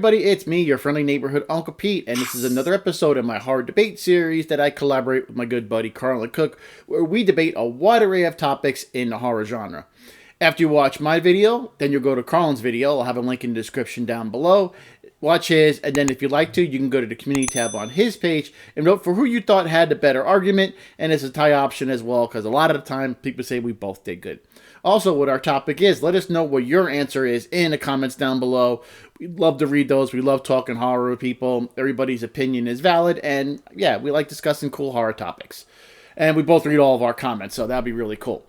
everybody, it's me, your friendly neighborhood Uncle Pete, and this is another episode of my horror debate series that I collaborate with my good buddy Carl and Cook, where we debate a wide array of topics in the horror genre. After you watch my video, then you'll go to Carlin's video. I'll have a link in the description down below. Watch his, and then if you'd like to, you can go to the community tab on his page and vote for who you thought had the better argument, and it's a tie option as well, because a lot of the time people say we both did good. Also, what our topic is, let us know what your answer is in the comments down below. We'd love to read those. We love talking horror with people. Everybody's opinion is valid, and yeah, we like discussing cool horror topics. And we both read all of our comments, so that'd be really cool.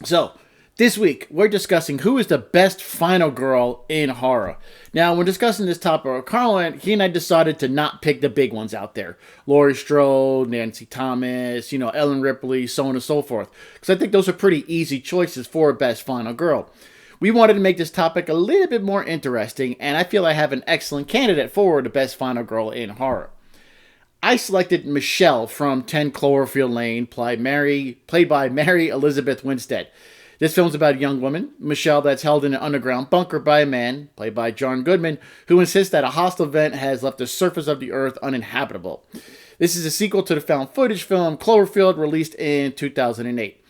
So, this week, we're discussing who is the best final girl in horror. Now, when discussing this topic with Carlin, he and I decided to not pick the big ones out there. Laurie Strode, Nancy Thomas, Ellen Ripley, so on and so forth. Because I think those are pretty easy choices for a best final girl. We wanted to make this topic a little bit more interesting, and I feel I have an excellent candidate for the best final girl in horror. I selected Michelle from 10 Cloverfield Lane, played by Mary Elizabeth Winstead. This film's about a young woman, Michelle, that's held in an underground bunker by a man, played by John Goodman, who insists that a hostile event has left the surface of the earth uninhabitable. This is a sequel to the found footage film Cloverfield, released in 2008.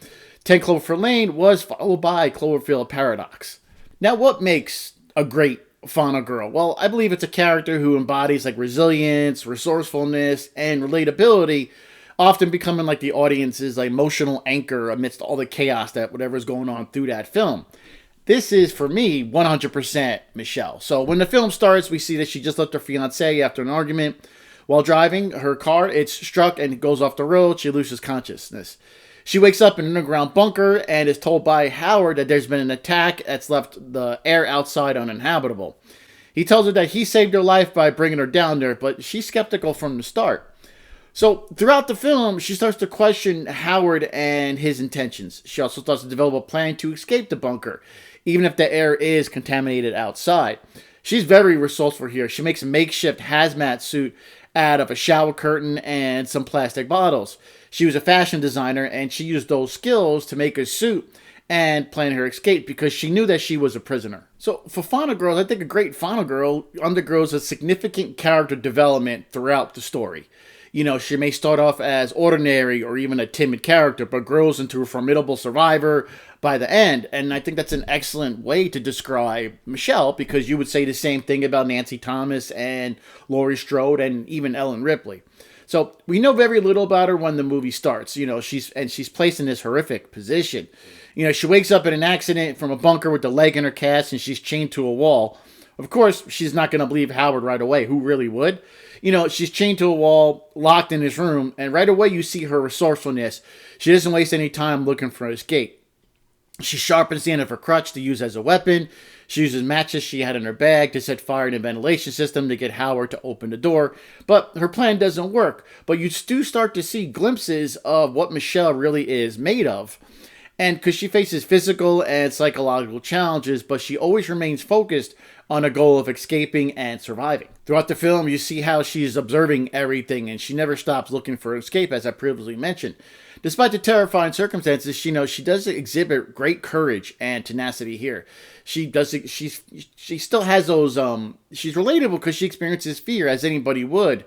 10 Cloverfield Lane was followed by Cloverfield Paradox. Now, what makes a great final girl? Well, I believe it's a character who embodies resilience, resourcefulness, and relatability, often becoming the audience's emotional anchor amidst all the chaos that whatever's going on through that film. This is, for me, 100% Michelle. So when the film starts, we see that she just left her fiancé after an argument. While driving her car, it's struck and it goes off the road. She loses consciousness. She wakes up in an underground bunker and is told by Howard that there's been an attack that's left the air outside uninhabitable. He tells her that he saved her life by bringing her down there, but she's skeptical from the start. So, throughout the film, she starts to question Howard and his intentions. She also starts to develop a plan to escape the bunker, even if the air is contaminated outside. She's very resourceful here. She makes a makeshift hazmat suit out of a shower curtain and some plastic bottles. She was a fashion designer, and she used those skills to make a suit and plan her escape because she knew that she was a prisoner. So, for final girls, I think a great final girl undergoes a significant character development throughout the story. She may start off as ordinary or even a timid character, but grows into a formidable survivor by the end. And I think that's an excellent way to describe Michelle, because you would say the same thing about Nancy Thomas and Laurie Strode and even Ellen Ripley. So we know very little about her when the movie starts. She's placed in this horrific position. She wakes up in an accident from a bunker with the leg in her cast, and she's chained to a wall. Of course, she's not going to believe Howard right away. Who really would? She's chained to a wall, locked in his room, and right away you see her resourcefulness. She doesn't waste any time looking for an escape. She sharpens the end of her crutch to use as a weapon. She uses matches she had in her bag to set fire to the ventilation system to get Howard to open the door. But her plan doesn't work. But you do start to see glimpses of what Michelle really is made of. And because she faces physical and psychological challenges, but she always remains focused on a goal of escaping and surviving. Throughout the film, you see how she's observing everything, and she never stops looking for escape, as I previously mentioned. Despite the terrifying circumstances, she does exhibit great courage and tenacity here. She still has those, she's relatable because she experiences fear, as anybody would.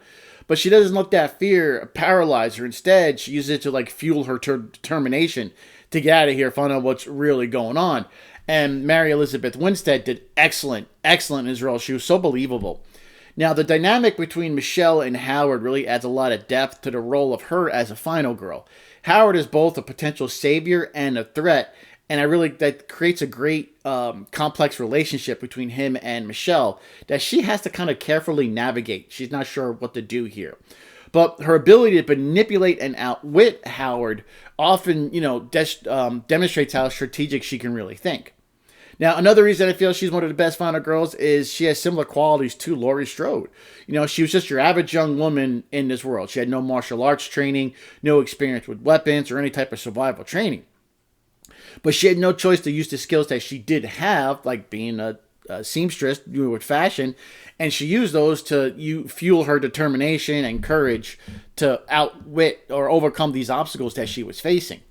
But she doesn't let that fear paralyze her. Instead, she uses it to fuel her determination to get out of here, find out what's really going on. And Mary Elizabeth Winstead did excellent in this role. She was so believable. Now, the dynamic between Michelle and Howard really adds a lot of depth to the role of her as a final girl. Howard is both a potential savior and a threat, and that creates a great complex relationship between him and Michelle that she has to kind of carefully navigate. She's not sure what to do here. But her ability to manipulate and outwit Howard often, demonstrates how strategic she can really think. Now, another reason I feel she's one of the best final girls is she has similar qualities to Laurie Strode. She was just your average young woman in this world. She had no martial arts training, no experience with weapons, or any type of survival training. But she had no choice to use the skills that she did have, like being a seamstress with fashion, and she used those to fuel her determination and courage to outwit or overcome these obstacles that she was facing.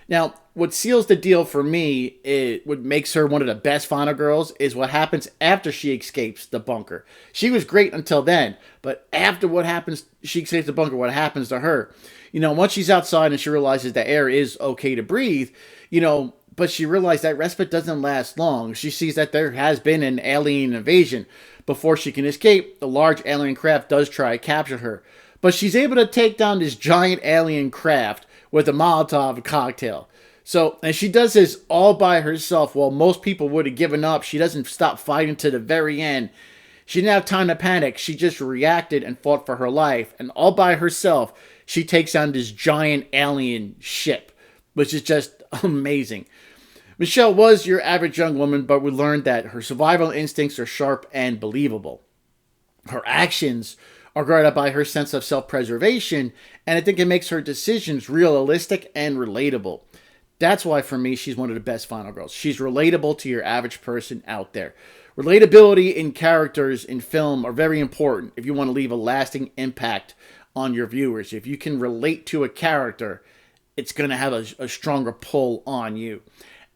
Now, what seals the deal for me, what makes her one of the best final girls, is what happens after she escapes the bunker. She was great until then, but after what happens, she escapes the bunker, what happens to her? Once she's outside and she realizes that air is okay to breathe, but she realized that respite doesn't last long. She sees that there has been an alien invasion. Before she can escape, the large alien craft does try to capture her. But she's able to take down this giant alien craft with a Molotov cocktail. And she does this all by herself while most people would have given up. She doesn't stop fighting to the very end. She didn't have time to panic. She just reacted and fought for her life. And all by herself, she takes down this giant alien ship, which is just amazing. Michelle was your average young woman, but we learned that her survival instincts are sharp and believable. Her actions are guided by her sense of self-preservation, and I think it makes her decisions realistic and relatable. That's why, for me, she's one of the best final girls. She's relatable to your average person out there. Relatability in characters in film are very important if you want to leave a lasting impact on your viewers. If you can relate to a character, it's going to have a stronger pull on you.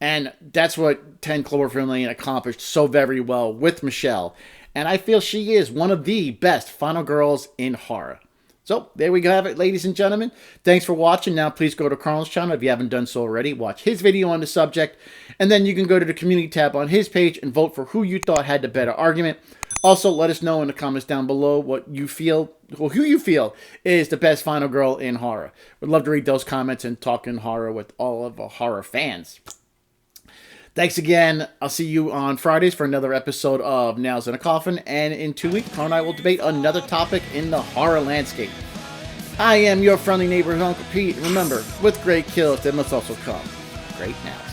And that's what 10 Cloverfield Lane accomplished so very well with Michelle. And I feel she is one of the best final girls in horror. So, there we have it, ladies and gentlemen. Thanks for watching. Now, please go to Carl's channel if you haven't done so already. Watch his video on the subject. And then you can go to the community tab on his page and vote for who you thought had the better argument. Also, let us know in the comments down below what you feel, or who you feel is the best final girl in horror. We'd love to read those comments and talk in horror with all of our horror fans. Thanks again. I'll see you on Fridays for another episode of Nails in a Coffin. And in 2 weeks, Carl and I will debate another topic in the horror landscape. I am your friendly neighborhood Uncle Pete. Remember, with great kills, there must also come great nails.